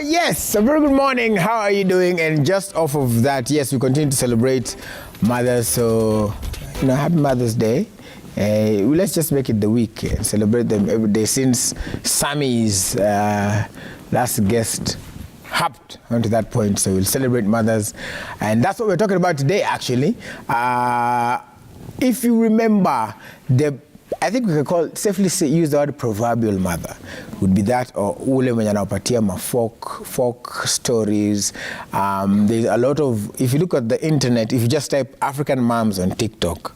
Yes, a very good morning. How are you doing? And just off of that, yes, we continue to celebrate mothers. So, happy Mother's Day. Let's just make it the week and celebrate them every day since Sammy's last guest hopped onto that point. So we'll celebrate mothers. And that's what we're talking about today, actually. If you remember, I think we can safely use the word proverbial mother. Would be that, or ule mwenye anawapatia folk stories. There's a lot of, if you look at the internet, if you just type African moms on TikTok,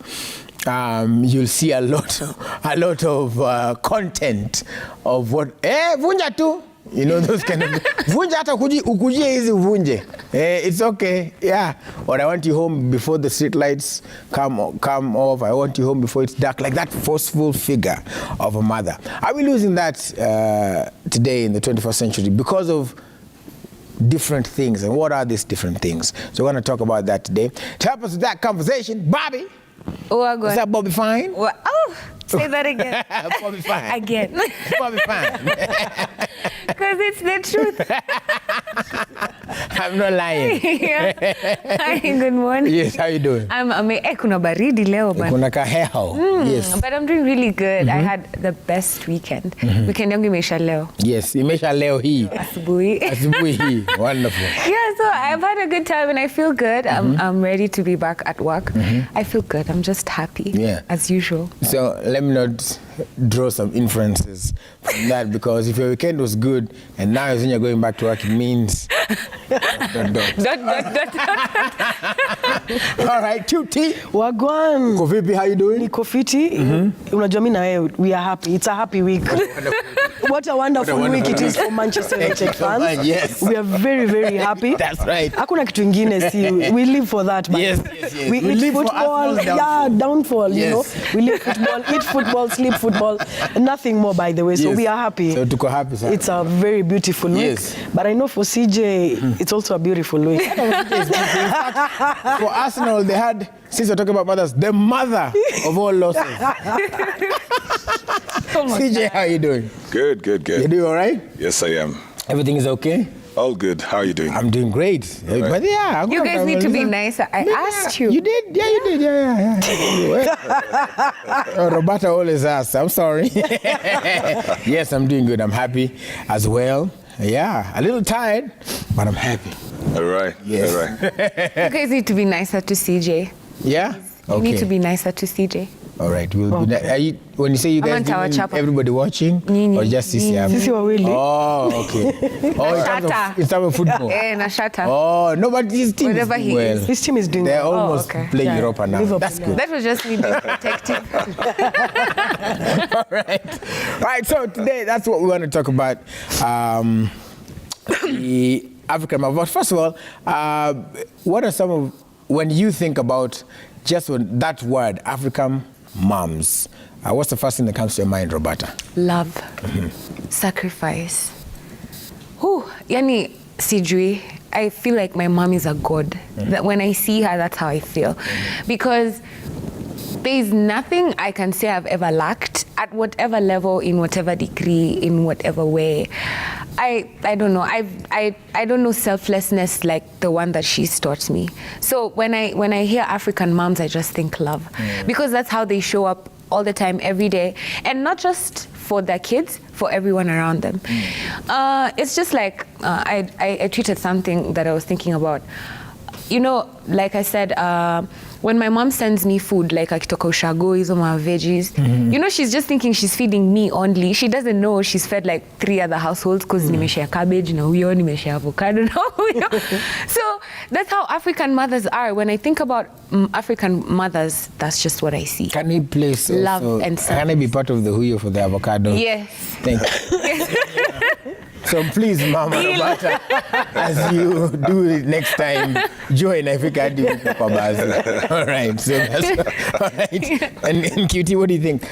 you'll see a lot of content of what, vunja tu. Those kind of, vunja hata ukujie hizi uvunje. It's okay, yeah. Or I want you home before the street lights come off. I want you home before it's dark. Like that forceful figure of a mother. Are we losing that today in the 21st century because of different things? And what are these different things? So we're going to talk about that today. To help us with that conversation, Bobby. Is that Bobby Fine? Say that again. Bobby Fine. Again. Bobby Fine. Because it's the truth. I'm not lying. Yeah. Hi, good morning. Yes, how you doing? Kuna baridi leo. Kuna kaheho. Yes. But I'm doing really good. I had the best weekend. Weekend yangu imeisha leo. Yes, imeisha leo hii. Asubuhi. Asubuhi hii. Wonderful. Yeah, so I've had a good time and I feel good. I'm ready to be back at work. I feel good. I'm just happy. Yeah. As usual. So let me not draw some inferences from that, because if your weekend was good and now when you're going back to work, it means dot. All right, QT. Wagwan. Uko vipi, how you doing? Niko fiti. Unajua mimi na wewe, we are happy. It's a happy week. What a wonderful week it is for Manchester United fans. Yes. We are very, very happy. That's right. Hakuna kitu ingine, si. We live for that. Man. Yes. We eat football. Downfall. Yes. We live football, eat football, sleep football. Nothing more, by the way. So we are happy. So tuko happy, sir. It's a very beautiful week. But I know for CJ, it's also a beautiful week. For Arsenal, they had, since we're talking about mothers, the mother of all losses. CJ, how are you doing? Good. You doing all right? Yes, I am. Everything is okay? All good. How are you doing? I'm doing great. Right. But yeah, you guys need to be nicer. I asked you. You did? Yeah, you did. Yeah. Roberta always asks. I'm sorry. Yes, I'm doing good. I'm happy as well. Yeah, a little tired, but I'm happy. All right. Yes. All right. You guys need to be nicer to CJ. Yeah? You need to be nicer to CJ. All right. We'll be when you say you guys, everybody watching? Or just Sisi? Sisi wawili. Oh, okay. Oh, in terms of football. Nashata. Oh, no, but his team is doing well. His team is doing They're well. almost playing Europa now. Liverpool. That's good. That was just me being protective. All right, so today that's what we want to talk about. The African mom. But first of all, what are some of, when you think about just that word, African moms, what's the first thing that comes to your mind, Roberta? Love, sacrifice. Yani sijui, I feel like my mom is a god. That when I see her, that's how I feel. Because there's nothing I can say I've ever lacked at whatever level, in whatever degree, in whatever way. I don't know. I don't know selflessness like the one that she's taught me. So when I hear African moms, I just think love, because that's how they show up all the time, every day, and not just for their kids, for everyone around them. It's just like I tweeted something that I was thinking about. Like I said, when my mom sends me food, like akitoka ushago, hizo ma veggies, she's just thinking she's feeding me only. She doesn't know she's fed like 3 other households, because nimeshare cabbage, na huyo, nimeshare avocado, na huyo. So that's how African mothers are. When I think about African mothers, that's just what I see. Can he place love also, and service? Can I be part of the huyo for the avocado? Yes. Thank you. So please, Mama Roberta, as you do it next time, join Africa. All right. So that's all right. And QT, what do you think?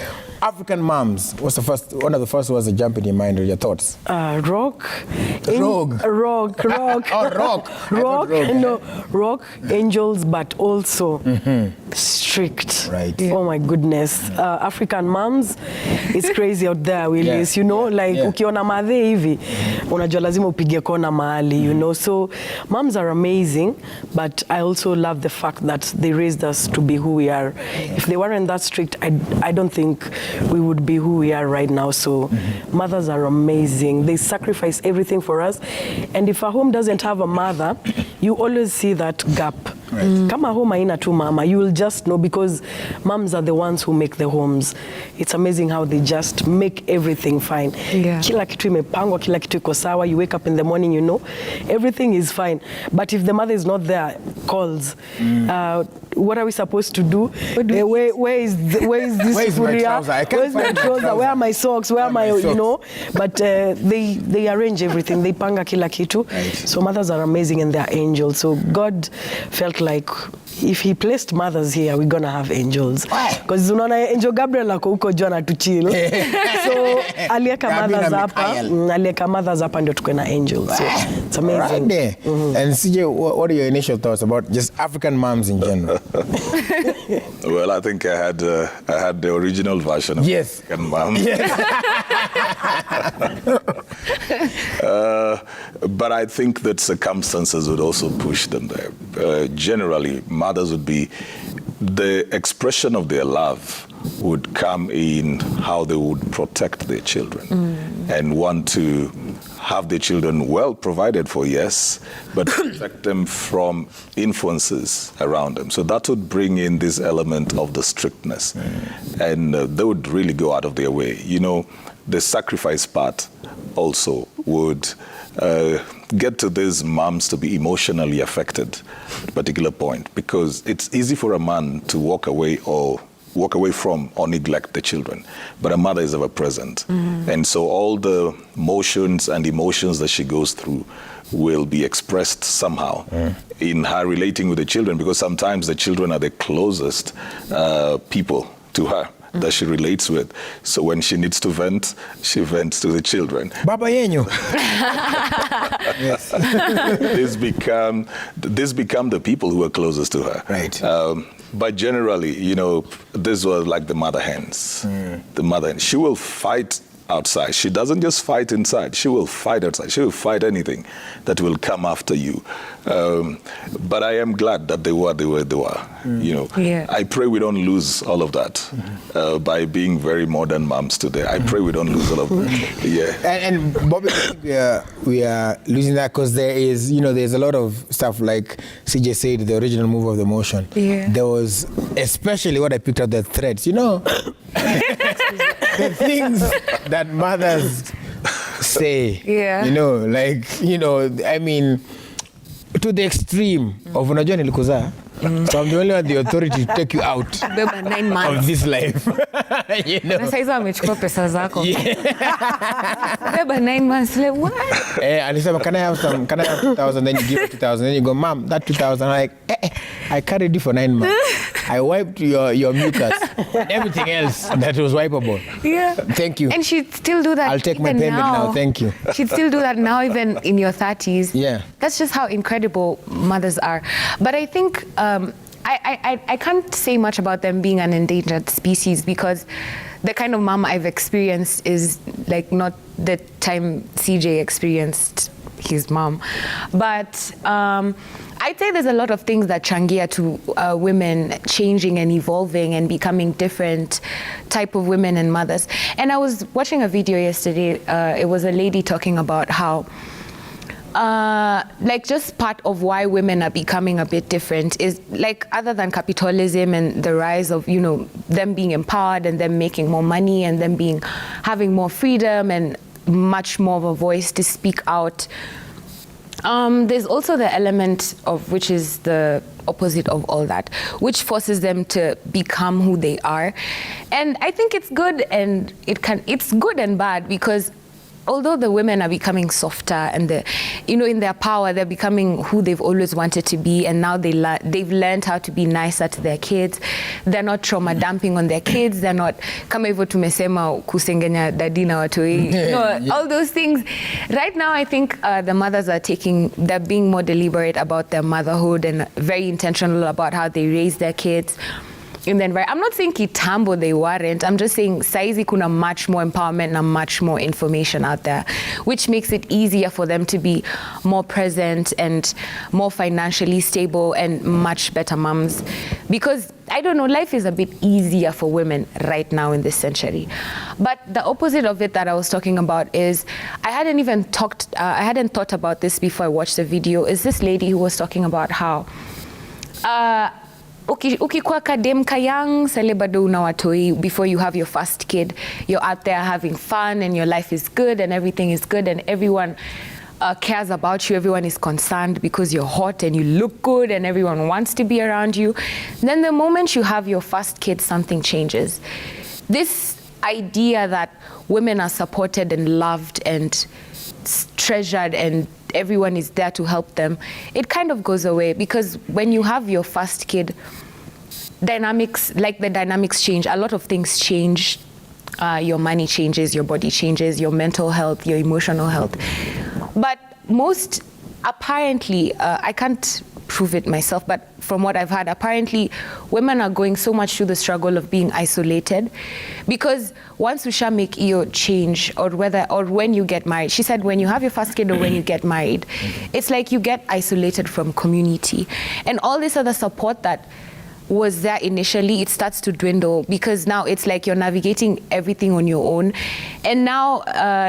African moms, what's one of the first words that jump in your mind or your thoughts? Rock. Rogue. Rock. Oh, rock. Rock. No, rock, angels, but also strict. Right. Oh my goodness. African moms, it's crazy out there, Willis. You know, like ukiona madhe hivi, unajua lazima upige kona mahali, you know. So moms are amazing, but I also love the fact that they raised us to be who we are. If they weren't that strict, I don't think we would be who we are right now. So mothers are amazing. They sacrifice everything for us. And if a home doesn't have a mother, you always see that gap. Right. Kama home haina tu mama, you will just know, because moms are the ones who make the homes. It's amazing how they just make everything fine. Yeah. Kila kitu imepangwa, kila kitu iko sawa. You wake up in the morning, you know, everything is fine. But if the mother is not there, calls. What are we supposed to do? Where is this sufuria? Where's my trouser? Where are my socks? Where are my, you know? But they arrange everything. They panga kila kitu. Right. So mothers are amazing and they're angels. So God felt like if he placed mothers here, we're gonna have angels. Because unaona angel Gabriel ako huko juu anatuchill. So alieka mothers hapa ndio tuko na angels. So it's amazing. Right. And CJ, what are your initial thoughts about just African moms in general? Well, I think I had the original version of African mom. Yes. But I think that circumstances would also push them there. Generally, mothers would be, the expression of their love would come in how they would protect their children and want to have their children well provided for, yes, but protect them from influences around them. So that would bring in this element of the strictness. And they would really go out of their way. You know, the sacrifice part also would get to these moms to be emotionally affected at a particular point, because it's easy for a man to walk away from or neglect the children, but a mother is ever present. And so all the motions and emotions that she goes through will be expressed somehow in her relating with the children, because sometimes the children are the closest people to her that she relates with. So when she needs to vent, she vents to the children. Baba yenyu. Yes. This become the people who are closest to her. Right. But generally, you know, this was like the mother hens. The mother hen. She will fight outside. She doesn't just fight inside. She will fight outside. She will fight anything that will come after you. But I am glad that they were. You know, I pray we don't lose all of that by being very modern moms today. I pray we don't lose all of that. Yeah. And Bobby, I think we are losing that because there is, you know, there's a lot of stuff like CJ said, the original move of the motion. Yeah. There was, especially what I picked up, the threads, you know, the things that mothers say. Yeah. You know, like, you know, I mean, to the extreme of unajua nilikuzaa. So I'm the only one with the authority to take you out Beba 9 months of this life. You know? Na saizo amechukua pesa zako. Beba 9 months, like what? Alisema, can I have 2,000? Then you give her 2,000. Then you go, Mom, that 2,000. I'm like, I carried you for 9 months. I wiped your mucus and everything else that was wipeable. Yeah. Thank you. And she'd still do that. I'll take my payment now. Thank you. She'd still do that now, even in your 30s. Yeah. That's just how incredible mothers are. But I think I can't say much about them being an endangered species, because the kind of mom I've experienced is like not the time CJ experienced his mom. But I'd say there's a lot of things that changia to women changing and evolving and becoming different type of women and mothers. And I was watching a video yesterday. It was a lady talking about how like just part of why women are becoming a bit different is like, other than capitalism and the rise of, you know, them being empowered and them making more money and them having more freedom and much more of a voice to speak out. There's also the element of, which is the opposite of all that, which forces them to become who they are. And I think it's good, and it's good and bad, because although the women are becoming softer and in their power, they're becoming who they've always wanted to be, and now they've learned how to be nicer to their kids. They're not trauma dumping on their kids. They're not kama hivyo tumesema kusengenya dadi na watoi. All those things. Right now, I think the mothers they're being more deliberate about their motherhood and very intentional about how they raise their kids. And then, I'm not saying kitambo they weren't. I'm just saying saizi kuna much more empowerment and much more information out there, which makes it easier for them to be more present and more financially stable and much better moms. Because, I don't know, life is a bit easier for women right now in this century. But the opposite of it that I was talking about is, I hadn't thought about this before I watched the video, is this lady who was talking about how ukikuwa kadem kayang sale bado una watoi, before you have your first kid, you're out there having fun and your life is good and everything is good and everyone cares about you, everyone is concerned because you're hot and you look good and everyone wants to be around you. Then the moment you have your first kid, something changes. This idea that women are supported and loved and treasured and everyone is there to help them, it kind of goes away, because when you have your first kid, the dynamics change. A lot of things change. Your money changes, your body changes, your mental health, your emotional health. But most, apparently, I can't prove it myself, but from what I've heard, apparently women are going so much through the struggle of being isolated, because once you make your change, or when you get married, she said when you have your first kid or when you get married, it's like you get isolated from community, and all this other support that was there initially, it starts to dwindle, because now it's like you're navigating everything on your own. And now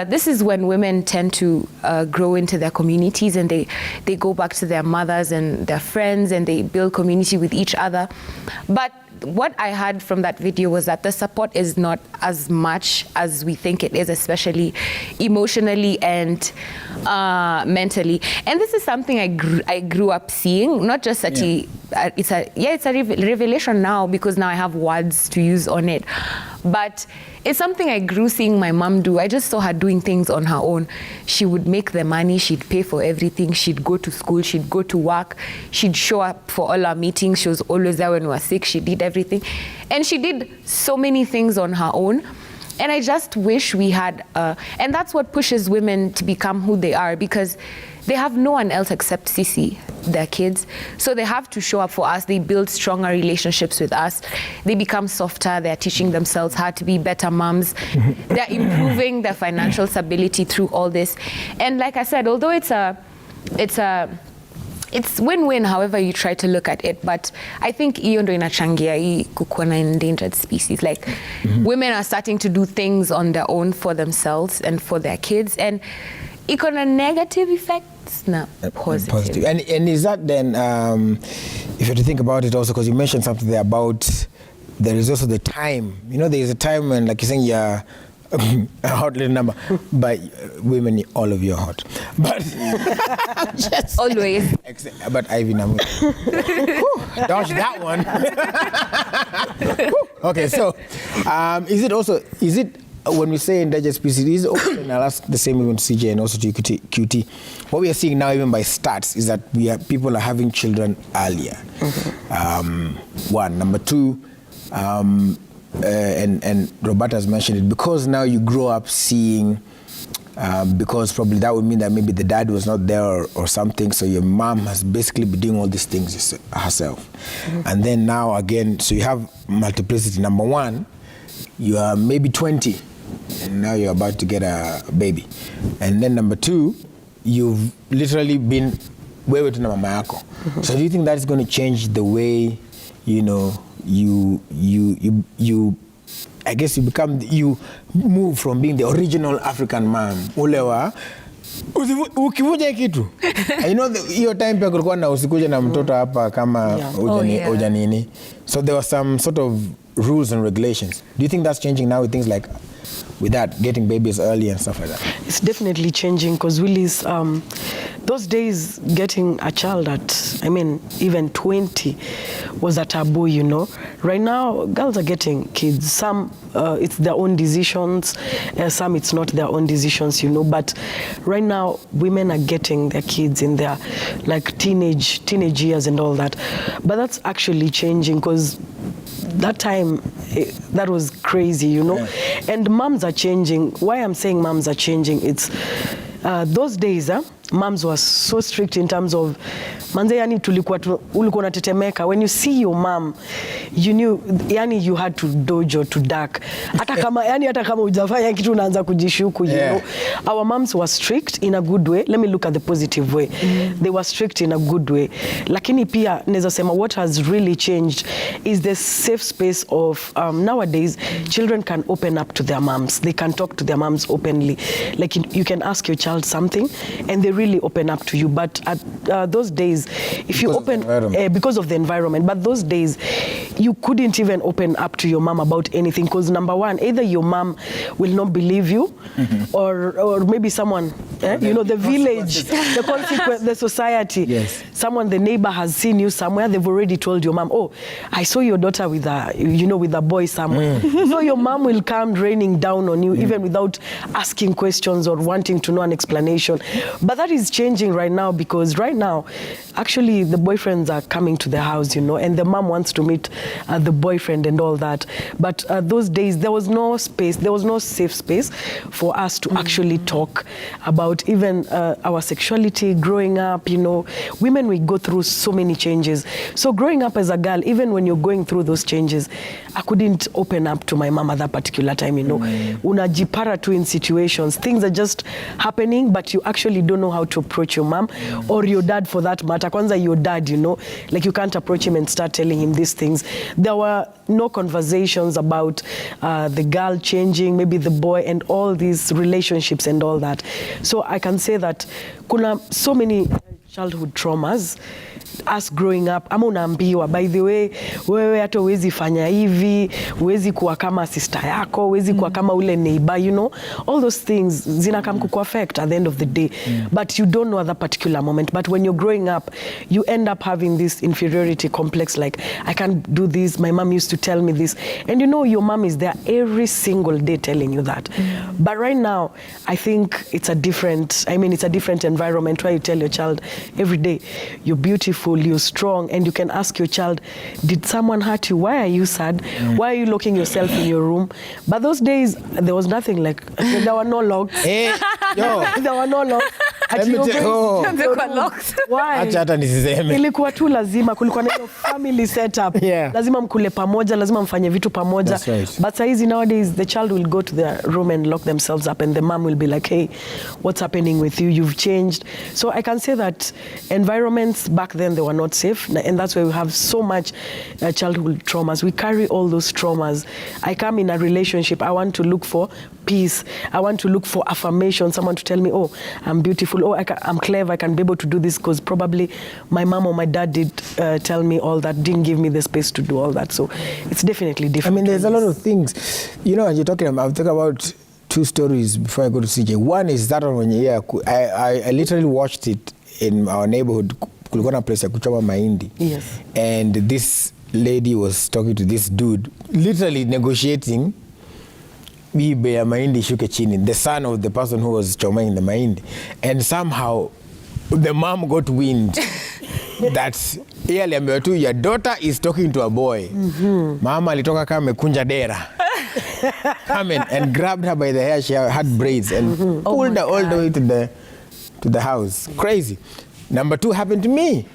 this is when women tend to grow into their communities, and they go back to their mothers and their friends, and they build community with each other. But what I heard from that video was that the support is not as much as we think it is, especially emotionally and mentally. And this is something I grew up seeing, not just that it's a revelation now, because now I have words to use on it. But it's something I grew seeing my mom do. I just saw her doing things on her own. She would make the money, she'd pay for everything, she'd go to school, she'd go to work, she'd show up for all our meetings, she was always there when we were sick, she did everything. And she did so many things on her own. And I just wish we had, and that's what pushes women to become who they are, because they have no one else except Sisi, their kids. So they have to show up for us. They build stronger relationships with us. They become softer. They're teaching themselves how to be better moms. They're improving their financial stability through all this. And like I said, although it's win-win however you try to look at it, but I think hiyo ndo inachangia hii kukuwa na endangered species. Like women are starting to do things on their own for themselves and for their kids, and iko na negative effects na positive. And is that then, if you have to think about it also, because you mentioned something there about there is also the time. You know, there is a time when, like you're saying, you're a hot little number, but women, all of you are hot. But just always. But Ivy, dodge that one. Okay, so is it when we say endangered species, is also, and I'll ask the same even to CJ and also to QT, what we are seeing now even by stats is that people are having children earlier. One. Number two, and Roberta has mentioned it, because now you grow up seeing, because probably that would mean that maybe the dad was not there or something, so your mom has basically been doing all these things herself. And then now again, so you have multiplicity. Number one, you are maybe 20 and now you're about to get a baby. And then number two, you've literally been wewe tu na mama yako. So do you think that is going to change the way, you know, you I guess you move from being the original African mom, ulewa ukivuja kitu. You know, hiyo time pia kulikuwa na usikuja na mtoto hapa kama ujanini. So there were some sort of rules and regulations. Do you think that's changing now with things like with that, getting babies early and stuff like that? It's definitely changing because Willis, those days getting a child at, I mean, even 20 was a taboo, you know. Right now, girls are getting kids. Some, it's their own decisions. Some, it's not their own decisions, you know. But right now, women are getting their kids in their, like, teenage years and all that. But that's actually changing because that time, that was crazy, you know. Yeah. And moms are changing. Why I'm saying moms are changing, it's those days, moms were so strict in terms of manze, yani ulikuwa unatetemeka. When you see your mom, you knew, yani you had to dodge or to duck. Hata kama hujafanya kitu unaanza kujishuku, you know. Our moms were strict in a good way. Let me look at the positive way. They were strict in a good way. Lakini pia naweza sema what has really changed is the safe space of nowadays children can open up to their moms. They can talk to their moms openly. Like you can ask your child something and they really open up to you. But at those days, if you open because of the environment, but those days you couldn't even open up to your mom about anything because number one, either your mom will not believe you, or maybe someone, you know, the village, the consequence, the society, someone, the neighbor has seen you somewhere. They've already told your mom, oh, I saw your daughter with a, you know, with a boy somewhere. So your mom will come raining down on you even without asking questions or wanting to know an explanation. But that is changing right now because right now, actually, the boyfriends are coming to the house, you know, and the mom wants to meet the boyfriend and all that. But those days, there was no space, there was no safe space for us to actually talk about even our sexuality growing up, you know. Women, we go through so many changes. So growing up as a girl, even when you're going through those changes, I couldn't open up to my mom at that particular time, you know. Unajipara tu in situations. Things are just happening, but you actually don't know how to approach your mom or your dad for that matter. Kwanza your dad, you know, like you can't approach him and start telling him these things. There were no conversations about the girl changing, maybe the boy, and all these relationships and all that. So I can say that kuna so many childhood traumas us growing up, ama unaambiwa by the way, wewe hata huwezi fanya hivi, huwezi kuwa kama sister yako, huwezi kuwa kama ule neighbor, you know, all those things zinakam kuku affect at the end of the day. But you don't know at that particular moment. But when you're growing up, you end up having this inferiority complex, like I can't do this, my mom used to tell me this, and you know your mom is there every single day telling you that. But right now, I think it's a different, it's a different environment where you tell your child every day, you're beautiful, you're strong, and you can ask your child, did someone hurt you? Why are you sad? Why are you locking yourself in your room? But those days, there was nothing like, there were no locks. There were no locks. Why? Ilikuwa tu lazima, kulikuwa na family setup. Lazima mkule pamoja, lazima mfanye vitu pamoja. But saizi nowadays, the child will go to their room and lock themselves up, and the mom will be like, hey, what's happening with you? You've changed. So I can say that environments back then, they were not safe, and that's why we have so much childhood traumas. We carry all those traumas. I come in a relationship, I want to look for peace. I want to look for affirmation, someone to tell me, oh, I'm beautiful, oh, I'm clever, I can be able to do this, because probably my mom or my dad did tell me all that, didn't give me the space to do all that. So it's definitely different. There's a lot of things. You know, as you're talking, I'm talking about two stories before I go to CJ. One is that one when I literally watched it in our neighborhood. Kulikuwa na place ya kuchoma mahindi. Yes. And this lady was talking to this dude, literally negotiating bei ya mahindi shuke chini, the son of the person who was chomaing the mahindi. And somehow the mom got wind that aliambiwa tu, your daughter is talking to a boy. Mama alitoka kama amekunja dera. Come in and grabbed her by the hair. She had braids and pulled her all the way to the house. Crazy. Number two happened to me.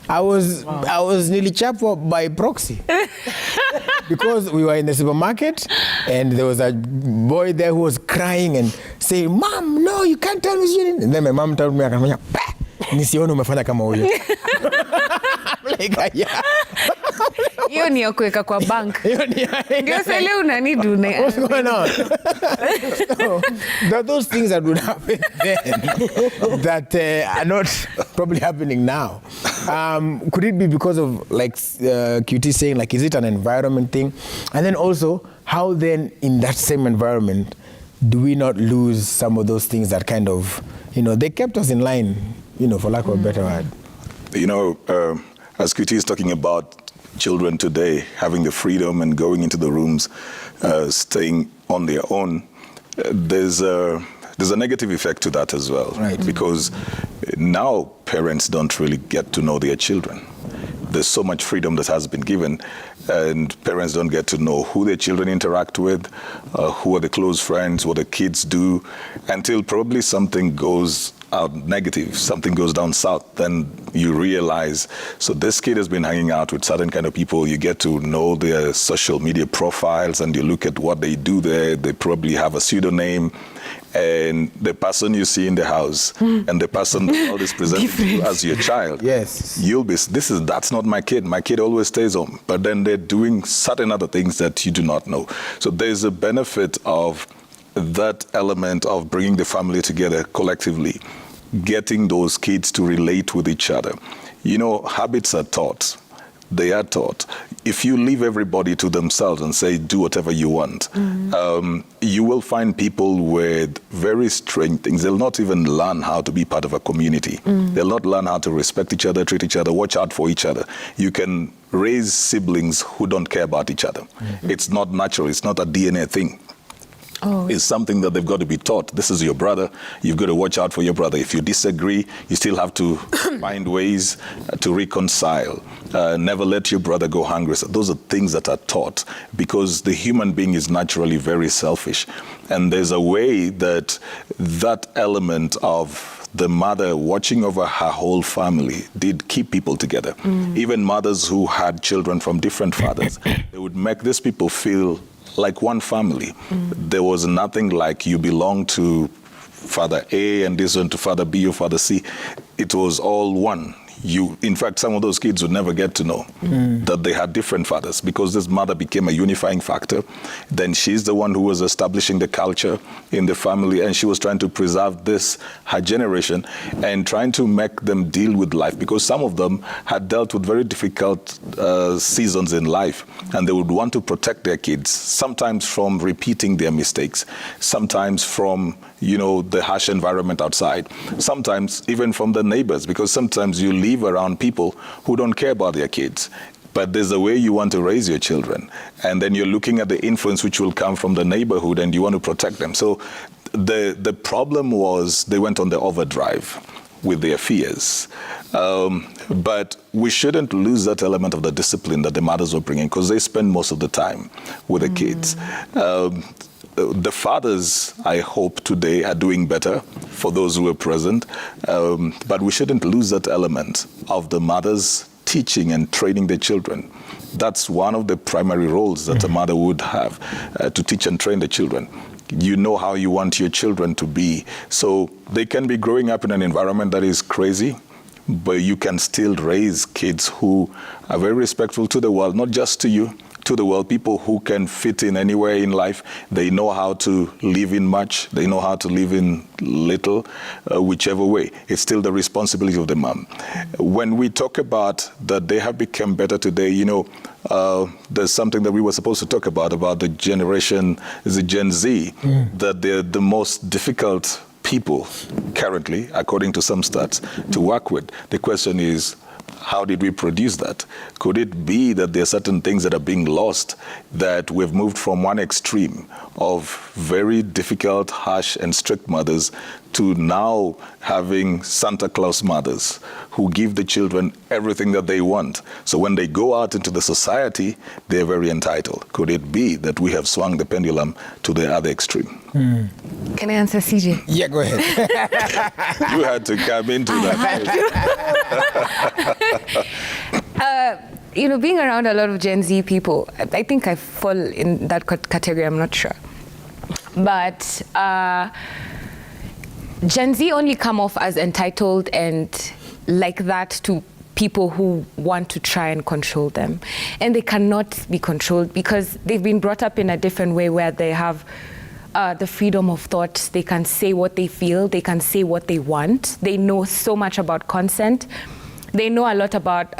I was nearly chapped by proxy because we were in the supermarket and there was a boy there who was crying and saying, "Mom, no, you can't tell me." And then my mom told me, "Nisione umefanya kama huyo." I'm like, yeah. Hiyo ni ya kuweka kwa bank. Ndio sasa leo unanidu na. What's going on? So, those things that would happen then that are not probably happening now. Could it be because of, like, QT saying, like, is it an environment thing? And then also, how then in that same environment do we not lose some of those things that kind of, they kept us in line, for lack of a better word? As Kuti is talking about children today having the freedom and going into the rooms, staying on their own, there's a negative effect to that as well. Right. Because now parents don't really get to know their children. There's so much freedom that has been given, and parents don't get to know who their children interact with, who are the close friends, what the kids do, until probably something goes out negative, something goes down south, then you realize, so this kid has been hanging out with certain kind of people. You get to know their social media profiles, and you look at what they do there. They probably have a pseudonym, and the person you see in the house and the person that always presents you as your child, yes, that's not my kid. My kid always stays home, but then they're doing certain other things that you do not know. So there's a benefit of that element of bringing the family together collectively, getting those kids to relate with each other. Habits are taught. They are taught. If you leave everybody to themselves and say, do whatever you want, you will find people with very strange things. They'll not even learn how to be part of a community. They'll not learn how to respect each other, treat each other, watch out for each other. You can raise siblings who don't care about each other. It's not natural. It's not a DNA thing. Is something that they've got to be taught. This is your brother. You've got to watch out for your brother. If you disagree, you still have to find ways to reconcile. Never let your brother go hungry. So those are things that are taught, because the human being is naturally very selfish. And there's a way that element of the mother watching over her whole family did keep people together. Even mothers who had children from different fathers, they would make these people feel like one family. There was nothing like you belong to Father A and this one to Father B or Father C. It was all one. In fact, some of those kids would never get to know that they had different fathers, because this mother became a unifying factor. Then she's the one who was establishing the culture in the family, and she was trying to preserve her generation, and trying to make them deal with life, because some of them had dealt with very difficult seasons in life, and they would want to protect their kids, sometimes from repeating their mistakes, sometimes from the harsh environment outside, sometimes even from the neighbors, because sometimes you live around people who don't care about their kids. But there's a way you want to raise your children, and then you're looking at the influence which will come from the neighborhood, and you want to protect them. So the problem was they went on the overdrive with their fears. But we shouldn't lose that element of the discipline that the mothers were bringing, because they spend most of the time with the kids. The fathers, I hope, today are doing better for those who are present, but we shouldn't lose that element of the mothers teaching and training their children. That's one of the primary roles that a mother would have, to teach and train the children. You know how you want your children to be, so they can be growing up in an environment that is crazy, but you can still raise kids who are very respectful to the world, not just to you, to the world, people who can fit in anywhere in life. They know how to live in much, they know how to live in little, whichever way. It's still the responsibility of the mom. When we talk about that they have become better today, there's something that we were supposed to talk about the generation, is it Gen Z, that they're the most difficult people currently, according to some stats, to work with. The question is, how did we produce that? Could it be that there are certain things that are being lost, that we've moved from one extreme of very difficult, harsh, and strict mothers to now having Santa Claus mothers who give the children everything that they want? So when they go out into the society, they're very entitled. Could it be that we have swung the pendulum to the other extreme? Can I answer, CJ? Yeah, go ahead. You had to come into that. Being around a lot of Gen Z people, I think I fall in that category, I'm not sure. But Gen Z only come off as entitled and like that to people who want to try and control them. And they cannot be controlled because they've been brought up in a different way, where they have the freedom of thought. They can say what they feel, they can say what they want. They know so much about consent. They know a lot about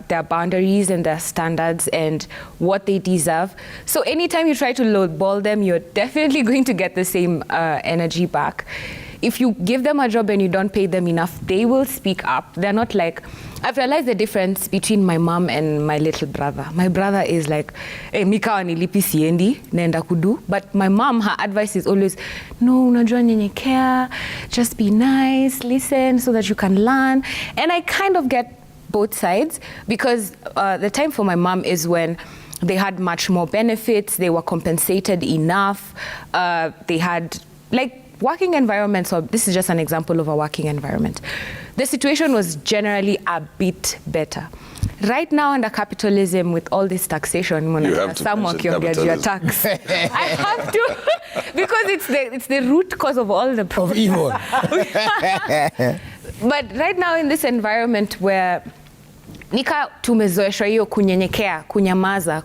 their boundaries and their standards and what they deserve. So anytime you try to lowball them, you're definitely going to get the same energy back. If you give them a job and you don't pay them enough, they will speak up. They're not like, I've realized the difference between my mom and my little brother. My brother is like, Mika wanilipi siendi, naenda kudu. But my mom, her advice is always, no, unajua nyenyekea, just be nice, listen so that you can learn. And I kind of get both sides, because the time for my mom is when they had much more benefits, they were compensated enough, they had like working environment. So this is just an example of a working environment. The situation was generally a bit better. Right now under capitalism, with all this taxation, you have to mention capitalism. Tax. I have to, because it's the root cause of all the problems. Of evil. But right now in this environment where nika tumezoeshwa hiyo kunyenyekea, kunyamaza,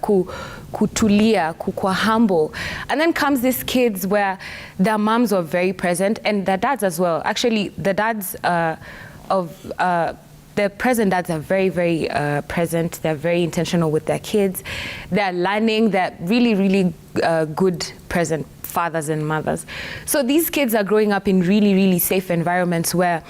kutulia, kuwa humble. And then comes these kids where their moms were very present, and their dads as well. Actually, the dads the present dads are very, very present. They're very intentional with their kids. They're learning. They're really, really good present fathers and mothers. So these kids are growing up in really, really safe environments where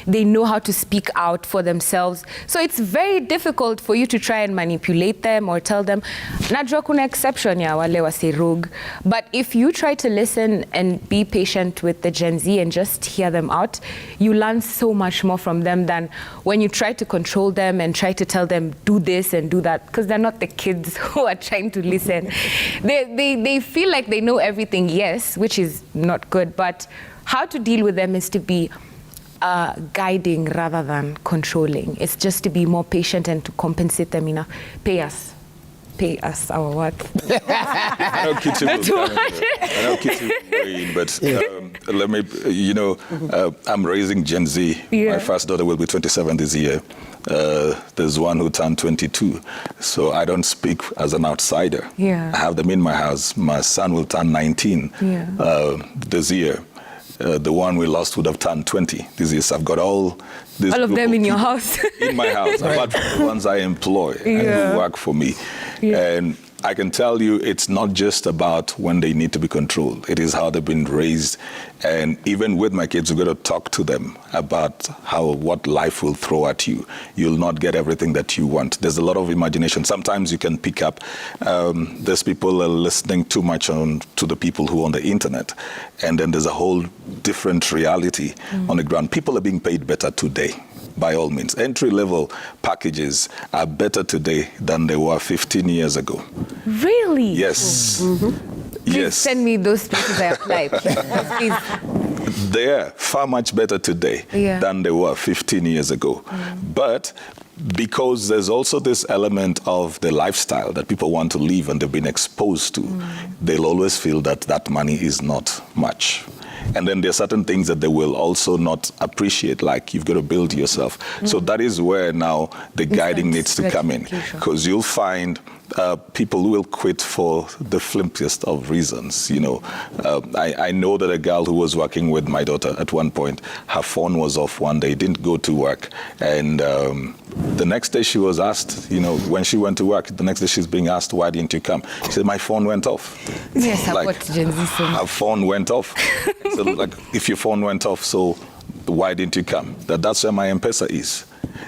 they know how to speak out for themselves. So it's very difficult for you to try and manipulate them or tell them, najua kuna exception ya wale wase rogue. But if you try to listen and be patient with the Gen Z and just hear them out, you learn so much more from them than when you try to control them and try to tell them, do this and do that, because they're not the kids who are trying to listen. They feel like they know everything, yes, which is not good, but how to deal with them is to be guiding rather than controlling. It's just to be more patient and to compensate them enough. Pay us our worth. I know Kitty will worry, but let me, I'm raising Gen Z. Yeah. My first daughter will be 27 this year. There's one who turned 22. So I don't speak as an outsider. Yeah. I have them in my house. My son will turn 19 this year. The one we lost would have turned 20 this year. So I've got all of them in your house. In my house, apart from the ones I employ and who work for me. Yeah. And I can tell you it's not just about when they need to be controlled. It is how they've been raised. And even with my kids, we've got to talk to them about what life will throw at you. You'll not get everything that you want. There's a lot of imagination. Sometimes you can pick up, there's people are listening too much to the people who are on the internet. And then there's a whole different reality on the ground. People are being paid better today. By all means, entry-level packages are better today than they were 15 years ago. Really? Yes. Please Yes. send me those places I apply. Please. They're far much better today than they were 15 years ago. But because there's also this element of the lifestyle that people want to live and they've been exposed to, they'll always feel that money is not much. And then there are certain things that they will also not appreciate, like you've got to build yourself. So that is where now the guiding needs to come in, because you'll find people who will quit for the flimsiest of reasons. I know that a girl who was working with my daughter at one point, her phone was off one day, didn't go to work, and the next day she was asked, when she went to work, the next day she's being asked, why didn't you come? She said, my phone went off. Yes, I watched Gen Z so much. Her phone went off. So if your phone went off, so why didn't you come? That's where my M-Pesa is.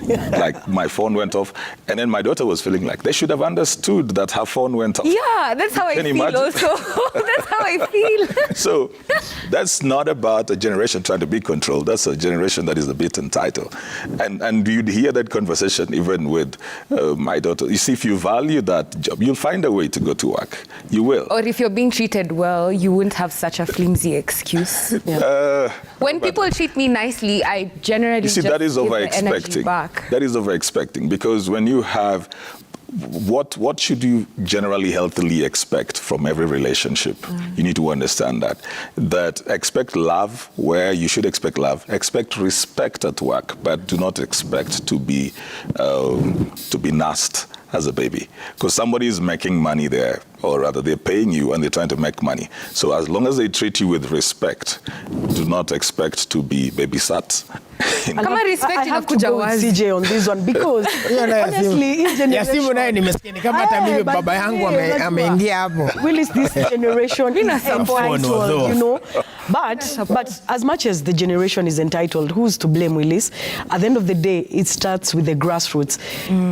Like my phone went off, and then my daughter was feeling like they should have understood that her phone went off. Yeah, that's how I feel also. That's how I feel. So that's not about a generation trying to be controlled. That's a generation that is a bit entitled. And you'd hear that conversation even with my daughter. You see, if you value that job, you'll find a way to go to work. You will. Or if you're being treated well, you wouldn't have such a flimsy excuse. When people treat me nicely, I generally you see, just that is give the energy over-expecting. back. That is over-expecting, because when you have, what should you generally healthily expect from every relationship? You need to understand that expect love where you should expect love, expect respect at work, but do not expect to be nasty as a baby, because somebody is making money there, or rather they're paying you and they're trying to make money. So as long as they treat you with respect, do not expect to be babysat. Kama respect I have to inakuja go with wazi. CJ on this one because honestly, hii generation... Yasimu naye nimesikia ni kama hata mimi but baba yangu unajua, ameingia hapo. Will is this generation is entitled, though. you know? But as much as the generation is entitled, who's to blame, Willis? At the end of the day, it starts with the grassroots.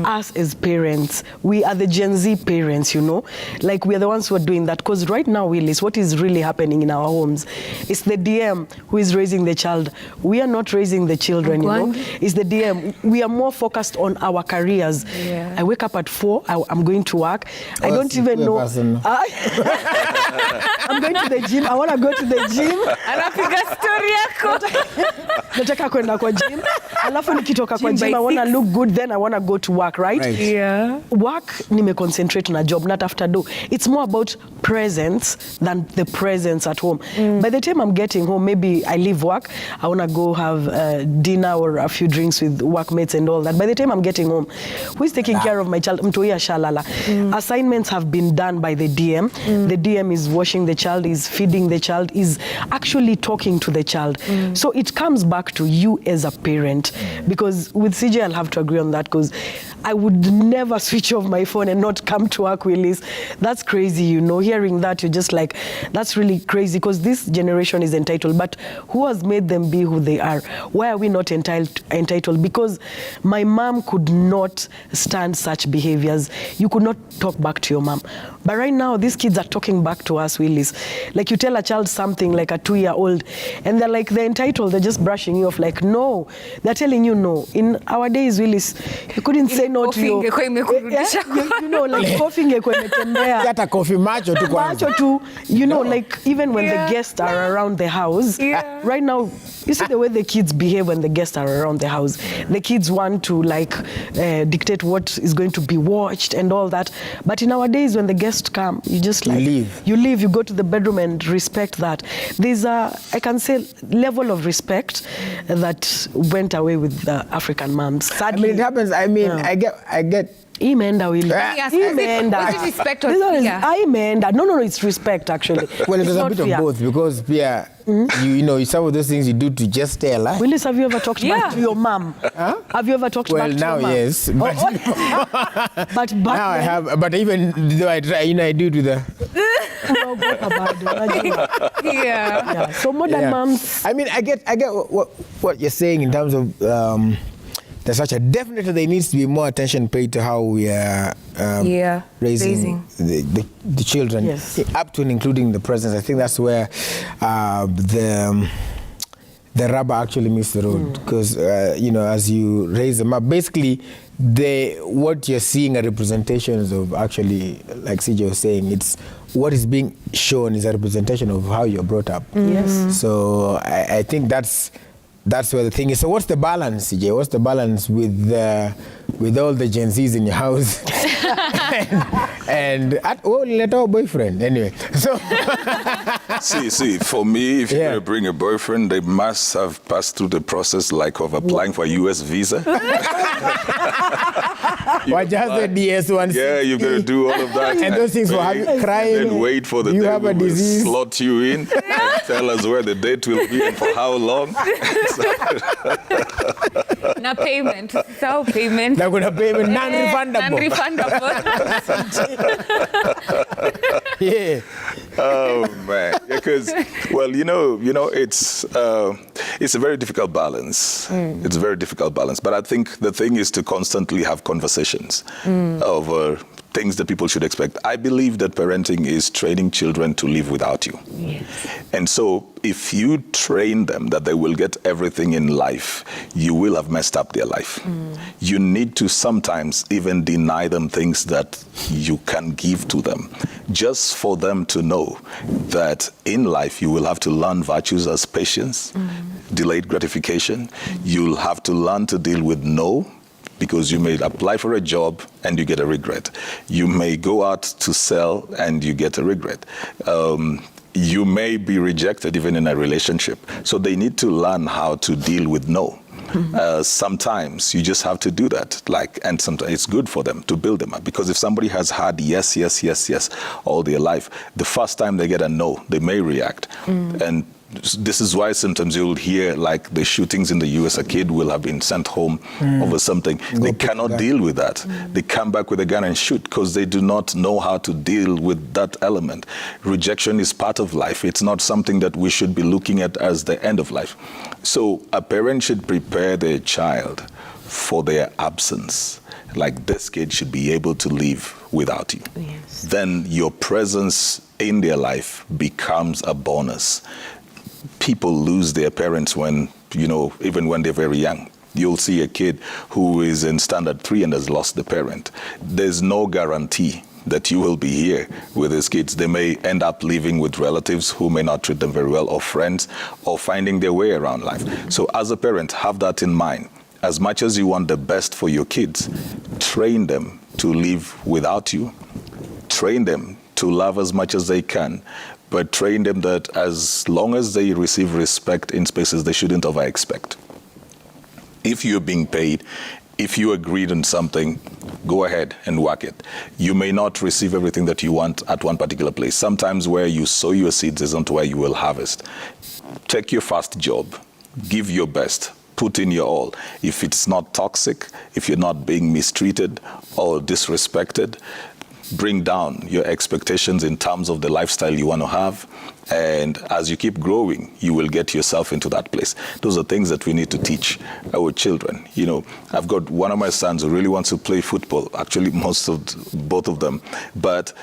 Us as parents, we are the Gen Z parents, you know? Like, we are the ones who are doing that. Because right now, Willis, what is really happening in our homes is the DM who is raising the child. We are not raising the children, you know? It's the DM. We are more focused on our careers. Yeah. I wake up at 4, I'm going to work. I don't even know. I'm going to the gym. I want to go to the gym. Anapiga story yako. Nataka kwenda kwa gym. Alafu nikitoka kwa gym, I want to look good, then I want to go to work, right? Yeah. Work, nime-concentrate na job, not after do. It's more about presence than the presence at home. By the time I'm getting home, maybe I leave work, I want to go have dinner or a few drinks with workmates and all that. By the time I'm getting home, who is taking care of my child? Mtoia shalala. Assignments have been done by the DM. The DM is washing the child, is feeding the child, is actually talking to the child. So it comes back to you as a parent. Because with CJ, I'll have to agree on that, because I would never switch off my phone and not come to work, Willis. That's crazy, you know. Hearing that, you're just like, that's really crazy, because this generation is entitled. But who has made them be who they are? Why are we not entitled? Because my mom could not stand such behaviors. You could not talk back to your mom. But right now, these kids are talking back to us, Willis. Like, you tell a child something, like a 2-year-old, and they're like, they're entitled, they're just brushing you off, like, no. They're telling you no. In our days, Willis, you couldn't say no to your... You know, like, coffee ingekuwa imetembea. Hata coffee macho tu kwanza. Macho tu, you know, like, even when the guests are around the house, right now, you see the way the kids behave when the guests are around the house. The kids want to, like, dictate what is going to be watched and all that. But in our days, when the guests come, you just like... You leave, you go to the bedroom and respect that. There's a, I can say, level of respect that went away with the African moms. Sadly, I mean, it happens. I mean, I get. Imeenda, Willie. Imeenda. What is respect or fear? Imeenda. No, it's respect, actually. Well, it's a bit of both, because you know, some of those things you do to just stay alive. Willis, have you ever talked back to your mom? Huh? Have you ever talked back to your mom? Well, now, yes. But, but back now I have. But even though I try, you know, I do it with the... Yeah. So modern moms... I mean, I get what you're saying in terms of... there's such a definitely there needs to be more attention paid to how we are raising the children, up to and including the presence. I think that's where the rubber actually meets the road, because you know, as you raise them up, basically what you're seeing are representations of, actually, like CJ was saying, it's what is being shown is a representation of how you're brought up. Yes. So I think that's where the thing is. So what's the balance, CJ? What's the balance with all the Gen Zs in your house? and let our boyfriend anyway. So see, for me, if you're going to bring a boyfriend, they must have passed through the process, like, of applying for a US visa. Or just the DS1. Yeah, you've got to do all of that. And those things for having crying. And then wait for the day have a we will disease. slot you in and tell us where the date will be and for how long. Na payment. So payment. They're going to payment non-refundable. Yeah. Oh man, because you know, it's a very difficult balance. It's a very difficult balance. But I think the thing is to constantly have conversations over things that people should expect. I believe that parenting is training children to live without you. Yes. And so if you train them that they will get everything in life, you will have messed up their life. You need to sometimes even deny them things that you can give to them, just for them to know that in life you will have to learn virtues as patience, delayed gratification. You'll have to learn to deal with no, because you may apply for a job and you get a regret. You may go out to sell and you get a regret. You may be rejected even in a relationship. So they need to learn how to deal with no. Sometimes you just have to do that. And sometimes it's good for them to build them up, because if somebody has had yes all their life, the first time they get a no, they may react. And this is why sometimes you'll hear like the shootings in the US, a kid will have been sent home over something. They cannot deal with that. They come back with a gun and shoot because they do not know how to deal with that element. Rejection is part of life. It's not something that we should be looking at as the end of life. So a parent should prepare their child for their absence. Like, this kid should be able to live without you. Yes. Then your presence in their life becomes a bonus. People lose their parents when, even when they're very young. You'll see a kid who is in standard 3 and has lost the parent. There's no guarantee that you will be here with these kids. They may end up living with relatives who may not treat them very well, or friends, or finding their way around life. So as a parent, have that in mind. As much as you want the best for your kids, train them to live without you. Train them to love as much as they can, but train them that as long as they receive respect in spaces they shouldn't over-expect. If you're being paid, if you agreed on something, go ahead and work it. You may not receive everything that you want at one particular place. Sometimes where you sow your seeds isn't where you will harvest. Take your first job, give your best, put in your all. If it's not toxic, if you're not being mistreated or disrespected, bring down your expectations in terms of the lifestyle you want to have. And as you keep growing, you will get yourself into that place. Those are things that we need to teach our children. I've got one of my sons who really wants to play football, actually both of them. But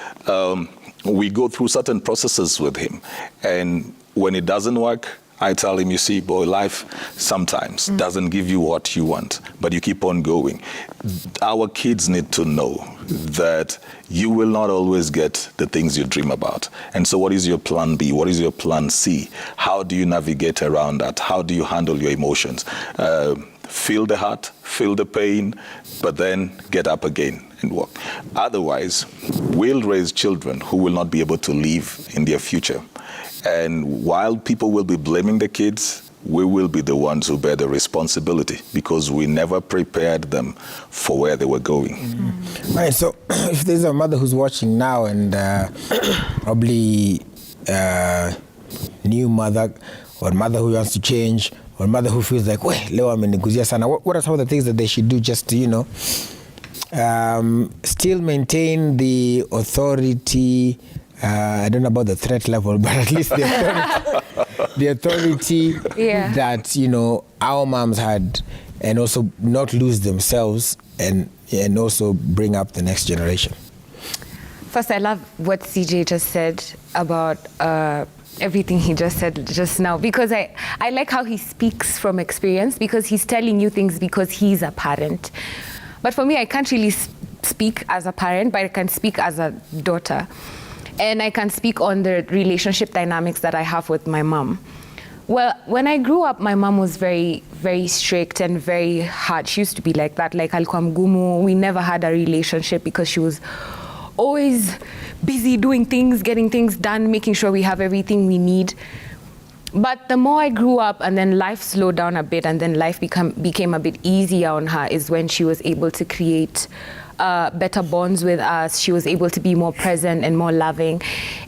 we go through certain processes with him. And when it doesn't work, I tell him, you see, boy, life sometimes doesn't give you what you want, but you keep on going. Our kids need to know that you will not always get the things you dream about. And so what is your plan B? What is your plan C? How do you navigate around that? How do you handle your emotions? Feel the hurt, feel the pain, but then get up again and walk. Otherwise, we'll raise children who will not be able to live in their future. And while people will be blaming the kids, we will be the ones who bear the responsibility, because we never prepared them for where they were going. All right, so if there's a mother who's watching now and probably new mother, or mother who wants to change, or mother who feels like, leo ameniguzia sana, what are some of the things that they should do just to, still maintain the authority? I don't know about the threat level, but at least the authority that, our moms had, and also not lose themselves and also bring up the next generation. First, I love what CJ just said about everything he just said just now, because I like how he speaks from experience, because he's telling you things because he's a parent. But for me, I can't really speak as a parent, but I can speak as a daughter. And I can speak on the relationship dynamics that I have with my mom. Well, when I grew up, my mom was very, very strict and very hard. She used to be like that, like alikuwa mgumu. We never had a relationship because she was always busy doing things, getting things done, making sure we have everything we need. But the more I grew up, and then life slowed down a bit, and then life became a bit easier on her, is when she was able to create better bonds with us. She was able to be more present and more loving.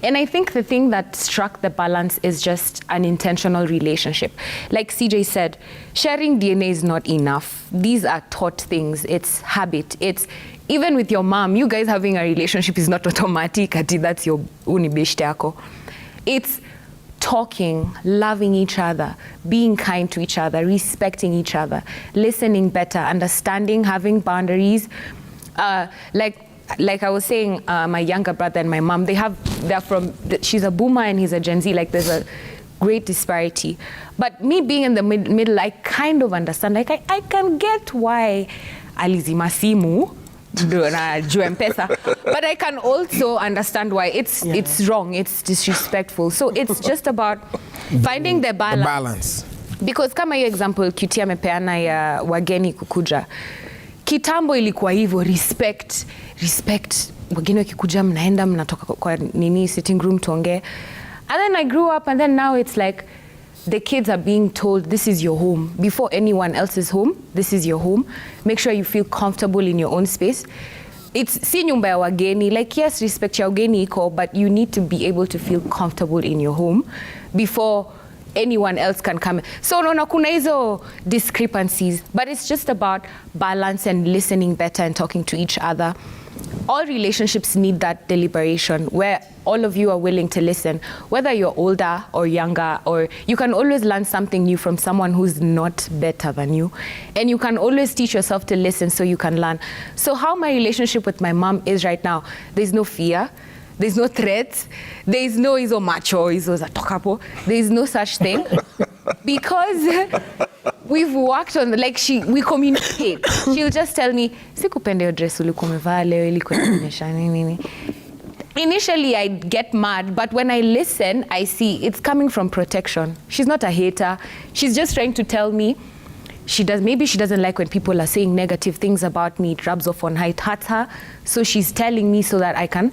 And I think the thing that struck the balance is just an intentional relationship. Like CJ said, sharing DNA is not enough. These are taught things. It's habit. It's even with your mom, you guys having a relationship is not automatic. That's your unibeshte yako. It's talking, loving each other, being kind to each other, respecting each other, listening better, understanding, having boundaries. Like I was saying, my younger brother and my mom, she's a boomer and he's a Gen Z. Like, there's a great disparity. But me being in the middle, I kind of understand. Like, I can get why alizima simu but I can also understand why it's wrong, it's disrespectful. So it's just about finding the balance. Because kama hiyo example QT amepeana ya wageni kukuja, kitambo ilikuwa hivyo, respect, wageni wakikuja mnaenda mnatoka kwa nini sitting room tuongee. And then I grew up, and then now it's like the kids are being told this is your home. Before anyone else's home, this is your home. Make sure you feel comfortable in your own space. It's si nyumba ya wageni. Like, yes, respect ya wageni iko, but you need to be able to feel comfortable in your home before anyone else can come. So unaona kuna hizo discrepancies, but it's just about balance and listening better and talking to each other. All relationships need that deliberation where all of you are willing to listen, whether you're older or younger, or you can always learn something new from someone who's not better than you. And you can always teach yourself to listen so you can learn. So how my relationship with my mom is right now, there's no fear, there's no threats, there's no izo macho, izo za tokapo, there's no such thing. Because we've worked on, like, we communicate. She'll just tell me, sikupende yo dress ulikuwa umevaa leo ilikuwa inaonyesha nini. Initially, I'd get mad, but when I listen, I see it's coming from protection. She's not a hater. She's just trying to tell me maybe she doesn't like when people are saying negative things about me. It rubs off on her, it hurts her. So she's telling me so that I can.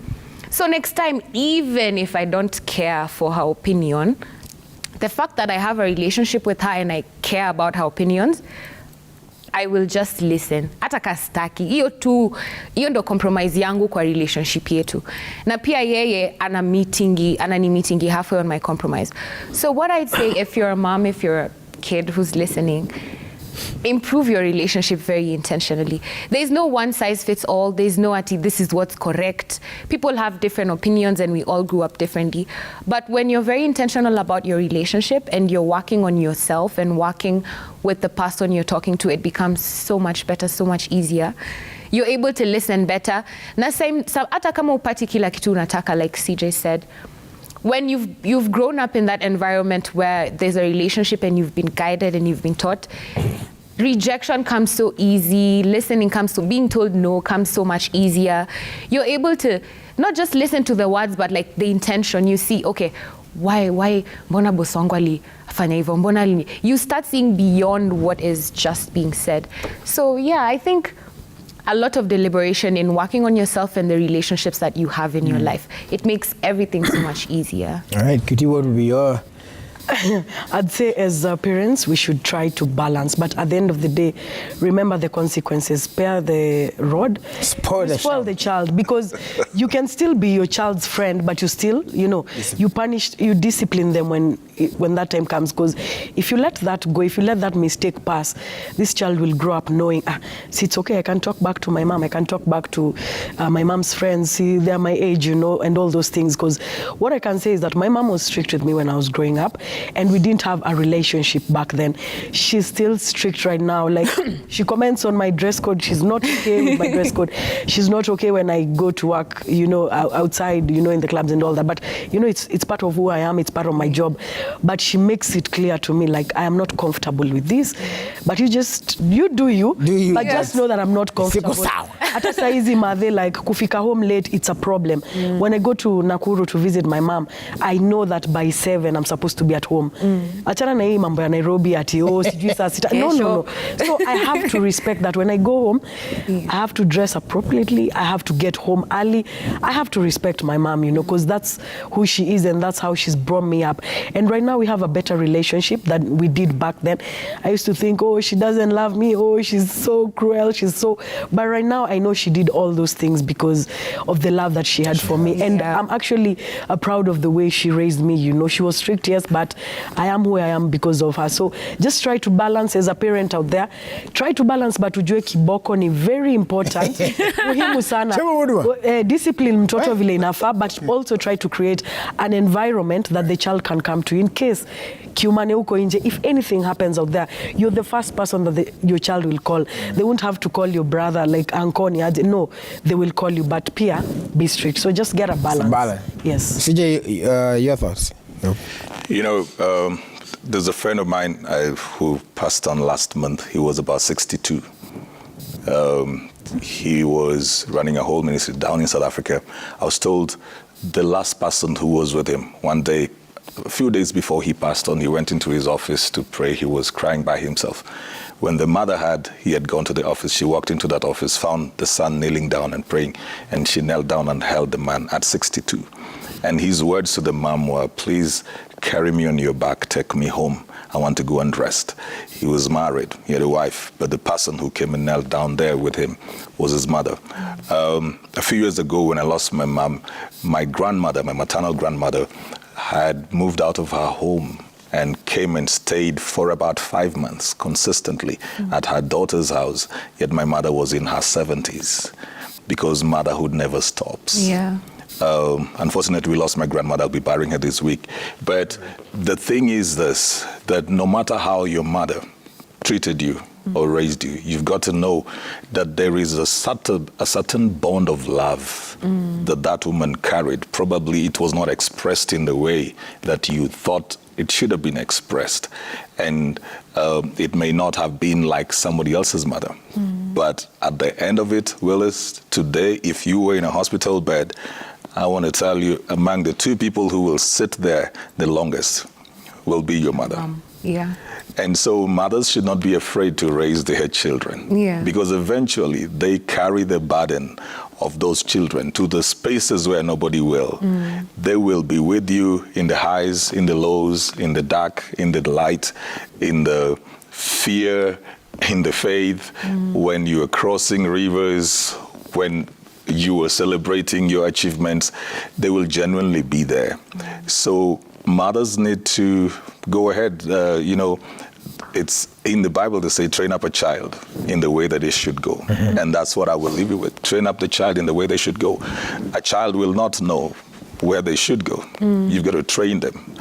So next time, even if I don't care for her opinion, the fact that I have a relationship with her and I care about her opinions, I will just listen. Hata kastaki. Hiyo ndo compromise yangu kwa relationship yetu. Na pia yeye anani meetingi halfway on my compromise. So what I'd say, if you're a mom, if you're a kid who's listening, improve your relationship very intentionally. There's no one size fits all. There's no this is what's correct. People have different opinions and we all grew up differently. But when you're very intentional about your relationship and you're working on yourself and working with the person you're talking to, it becomes so much better, so much easier. You're able to listen better. Na hata kama upati kila kitu unataka, like CJ said, when you've grown up in that environment where there's a relationship and you've been guided and you've been taught, rejection comes so easy, listening comes to being told no comes so much easier. You're able to not just listen to the words, but like the intention. You see, okay, why mbona bosongo alifanya hivyo, mbona you start seeing beyond what is just being said. So yeah, I think a lot of deliberation in working on yourself and the relationships that you have in your life. It makes everything so much easier. All right, Kitty, what would be your... I'd say as parents, we should try to balance. But at the end of the day, remember the consequences. Spare the rod, spoil the child. Because you can still be your child's friend, but you still, you discipline them when that time comes. Because if you let that go, if you let that mistake pass, this child will grow up knowing, see, it's okay, I can talk back to my mom, I can talk back to my mom's friends, see, they're my age, and all those things. Because what I can say is that my mom was strict with me when I was growing up. And we didn't have a relationship back then. She's still strict right now. Like, she comments on my dress code. She's not okay with my dress code. She's not okay when I go to work, outside, in the clubs and all that. But, it's part of who I am. It's part of my job. But she makes it clear to me, like, I am not comfortable with this. But you do you. But yes. Just know that I'm not comfortable. Hata saizi madhe, like, kufika home late, it's a problem. When I go to Nakuru to visit my mom, I know that by 7, I'm supposed to be at home. Achana na hii mambo ya Nairobi ati sijui saa sita. No. So I have to respect that when I go home, I have to dress appropriately. I have to get home early. I have to respect my mom, because that's who she is and that's how she's brought me up. And right now we have a better relationship than we did back then. I used to think, she doesn't love me. She's so cruel. But right now I know she did all those things because of the love that she had for me. And I'm actually proud of the way she raised me. She was strict, yes, but I am who I am because of her. So just try to balance as a parent out there. Try to balance, but ujue kiboko ni very important. Muhimu sana. Discipline mtoto vile inafaa, but also try to create an environment that the child can come to in case kiumane uko nje. If anything happens out there, you're the first person that your child will call. They won't have to call your brother like Ankoni. No, they will call you, but pia be strict. So just get a balance. Yes. CJ, your thoughts? Nope. There's a friend of mine who passed on last month. He was about 62. He was running a whole ministry down in South Africa. I was told the last person who was with him one day, a few days before he passed on, he went into his office to pray. He was crying by himself. When the mother he had gone to the office, she walked into that office, found the son kneeling down and praying, and she knelt down and held the man at 62. And his words to the mom were, please carry me on your back, take me home. I want to go and rest. He was married, he had a wife, but the person who came and knelt down there with him was his mother. A few years ago when I lost my mom, my grandmother, my maternal grandmother, had moved out of her home and came and stayed for about 5 months consistently at her daughter's house, yet my mother was in her 70s because motherhood never stops. Yeah. Unfortunately, we lost my grandmother. I'll be burying her this week. But the thing is this, that no matter how your mother treated you or raised you, you've got to know that there is a certain bond of love that woman carried. Probably it was not expressed in the way that you thought it should have been expressed. And it may not have been like somebody else's mother. But at the end of it, Willis, today, if you were in a hospital bed, I want to tell you, among the two people who will sit there the longest will be your mother. Yeah. And so mothers should not be afraid to raise their children. Yeah. Because eventually they carry the burden of those children to the spaces where nobody will. They will be with you in the highs, in the lows, in the dark, in the light, in the fear, in the faith, when you are crossing rivers, when you are celebrating your achievements, they will genuinely be there. So mothers need to go ahead. It's in the Bible they say, train up a child in the way that they should go. And that's what I will leave you with. Train up the child in the way they should go. A child will not know where they should go. You've got to train them.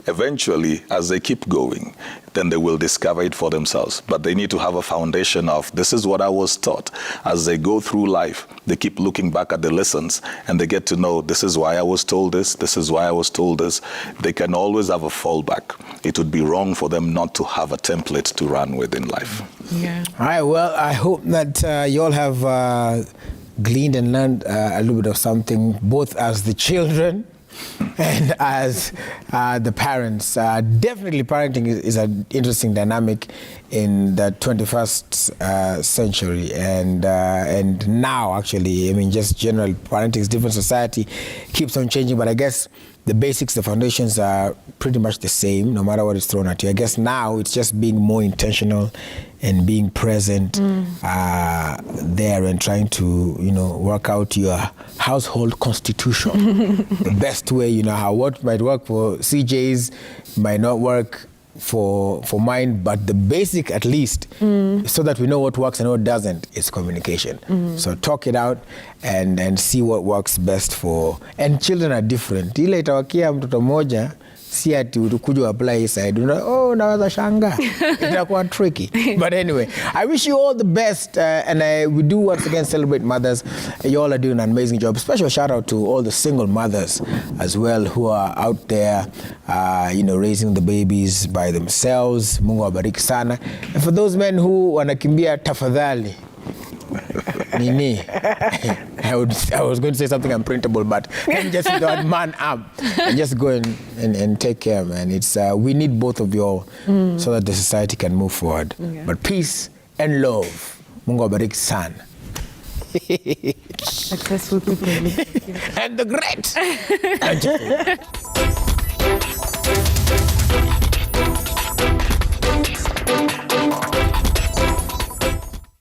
Eventually, as they keep going, then they will discover it for themselves. But they need to have a foundation of, this is what I was taught. As they go through life, they keep looking back at the lessons and they get to know, this is why I was told this, this is why I was told this. They can always have a fallback. It would be wrong for them not to have a template to run with in life. Yeah. All right, well, I hope that you all have gleaned and learned a little bit of something, both as the children and as the parents. Definitely parenting is an interesting dynamic in the 21st century and now, actually. I mean, just general parenting is different. Society keeps on changing, but I guess the basics, the foundations are pretty much the same no matter what is thrown at you. I guess now it's just being more intentional and being present there and trying to, work out your household constitution. The best way, how what might work for CJ's might not work for mine, but the basic, at least, so that we know what works and what doesn't, is communication. So talk it out and see what works best for. And children are different. Ile itawakia mtoto moja, si ati ukuja apply hii side, naweza shanga. Itakuwa tricky. But anyway, I wish you all the best, and we do once again celebrate mothers. You all are doing an amazing job. Special shout out to all the single mothers as well who are out there, raising the babies by themselves. Mungu awabariki sana. And for those men who wanakimbia, tafadhali. Nini. I was going to say something unprintable, but let me just use the word man up and just go and take care, man. It's we need both of you all so that the society can move forward. Yeah. But peace and love. Mungu awabariki sana. Successful people. And the great.